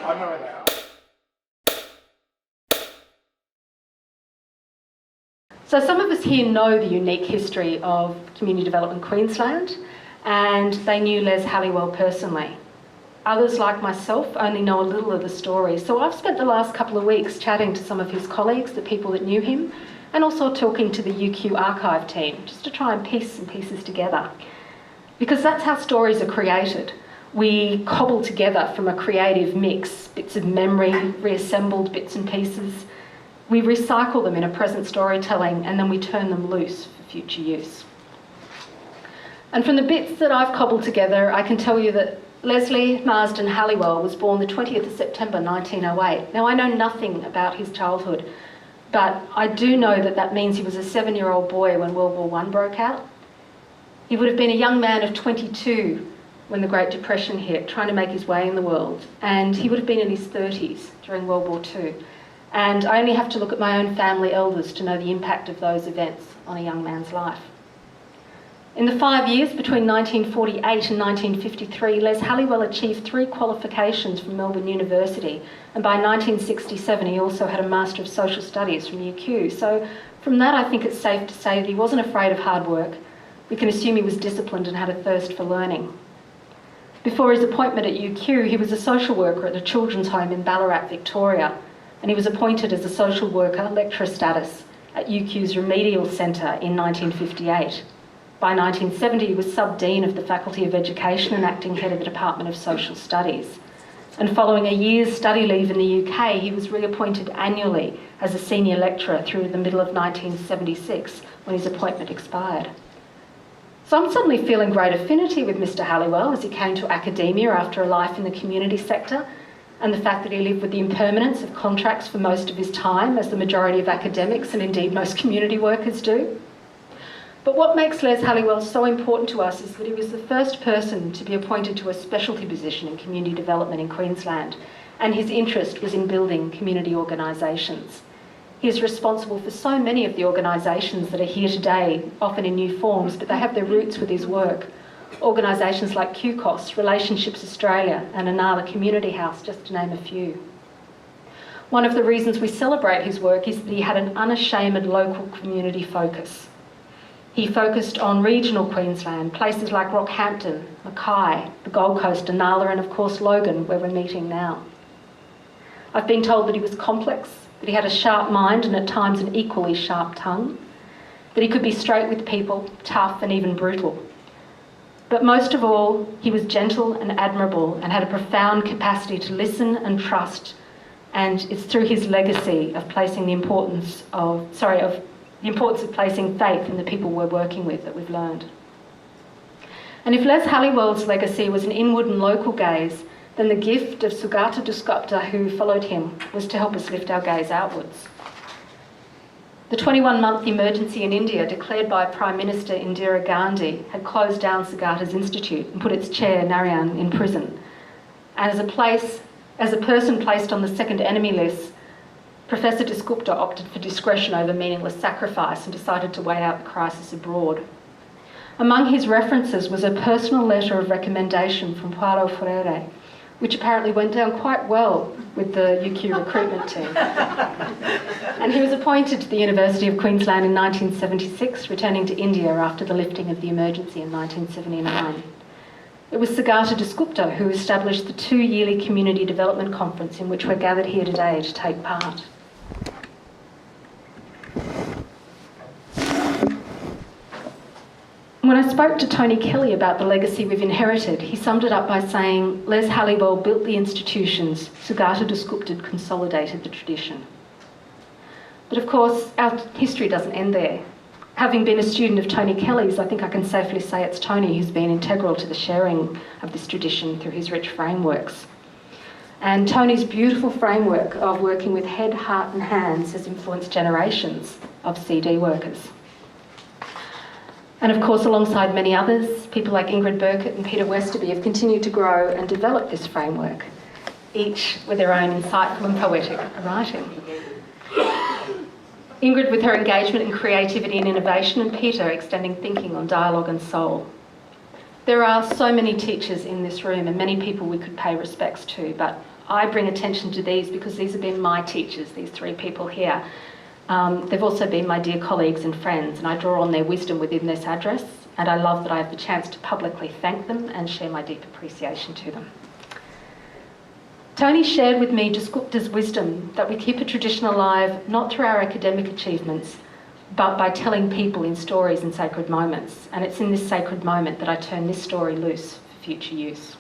I know where they are. So some of us here know the unique history of Community Development Queensland, and they knew Les Halliwell personally. Others, like myself, only know a little of the story. So I've spent the last couple of weeks chatting to some of his colleagues, the people that knew him, and also talking to the UQ archive team, just to try and piece some pieces together. Because that's how stories are created. We cobble together from a creative mix, bits of memory, reassembled bits and pieces. We recycle them in a present storytelling, and then we turn them loose for future use. And from the bits that I've cobbled together, I can tell you that Leslie Marsden Halliwell was born the 20th of September 1908. Now, I know nothing about his childhood, but I do know that that means he was a 7-year-old boy when World War I broke out. He would have been a young man of 22 when the Great Depression hit, trying to make his way in the world, and he would have been in his 30s during World War II. And I only have to look at my own family elders to know the impact of those events on a young man's life. In the 5 years between 1948 and 1953, Les Halliwell achieved 3 qualifications from Melbourne University, and by 1967 he also had a Master of Social Studies from UQ. So from that, I think it's safe to say that he wasn't afraid of hard work. We can assume he was disciplined and had a thirst for learning. Before his appointment at UQ, he was a social worker at a children's home in Ballarat, Victoria, and he was appointed as a social worker, lecturer status, at UQ's Remedial Centre in 1958. By 1970, he was Sub-Dean of the Faculty of Education and acting head of the Department of Social Studies. And following a year's study leave in the UK, he was reappointed annually as a senior lecturer through the middle of 1976, when his appointment expired. So I'm suddenly feeling great affinity with Mr. Halliwell as he came to academia after a life in the community sector, and the fact that he lived with the impermanence of contracts for most of his time, as the majority of academics and indeed most community workers do. But what makes Les Halliwell so important to us is that he was the first person to be appointed to a specialty position in community development in Queensland, and his interest was in building community organisations. He is responsible for so many of the organisations that are here today, often in new forms, but they have their roots with his work. Organisations like QCOS, Relationships Australia and Anala Community House, just to name a few. One of the reasons we celebrate his work is that he had an unashamed local community focus. He focused on regional Queensland, places like Rockhampton, Mackay, the Gold Coast, Anala, and of course Logan, where we're meeting now. I've been told that he was complex, that he had a sharp mind and at times an equally sharp tongue, that he could be straight with people, tough and even brutal. But most of all, he was gentle and admirable and had a profound capacity to listen and trust, and it's through his legacy of placing the importance of placing faith in the people we're working with that we've learned. And if Les Halliwell's legacy was an inward and local gaze, then the gift of Sugata Dasgupta, who followed him, was to help us lift our gaze outwards. The 21-month emergency in India, declared by Prime Minister Indira Gandhi, had closed down Sugata's institute and put its chair, Narayan, in prison. And as a person placed on the second enemy list, Professor Dasgupta opted for discretion over meaningless sacrifice and decided to wait out the crisis abroad. Among his references was a personal letter of recommendation from Paulo Freire, which apparently went down quite well with the UQ recruitment team. And he was appointed to the University of Queensland in 1976, returning to India after the lifting of the emergency in 1979. It was Sugata Dasgupta who established the 2-yearly Community Development Conference in which we're gathered here today to take part. When I spoke to Tony Kelly about the legacy we've inherited, he summed it up by saying, Les Halliwell built the institutions, Sugata Dasgupta consolidated the tradition. But of course, our history doesn't end there. Having been a student of Tony Kelly's, I think I can safely say it's Tony who's been integral to the sharing of this tradition through his rich frameworks. And Tony's beautiful framework of working with head, heart and hands has influenced generations of CD workers. And of course, alongside many others, people like Ingrid Burkett and Peter Westerby have continued to grow and develop this framework, each with their own insightful and poetic writing. Ingrid with her engagement in creativity and innovation, and Peter extending thinking on dialogue and soul. There are so many teachers in this room and many people we could pay respects to, but I bring attention to these because these have been my teachers, these three people here. They've also been my dear colleagues and friends, and I draw on their wisdom within this address, and I love that I have the chance to publicly thank them and share my deep appreciation to them. Tony shared with me Desgupta's wisdom that we keep a tradition alive not through our academic achievements, but by telling people in stories and sacred moments. And it's in this sacred moment that I turn this story loose for future use.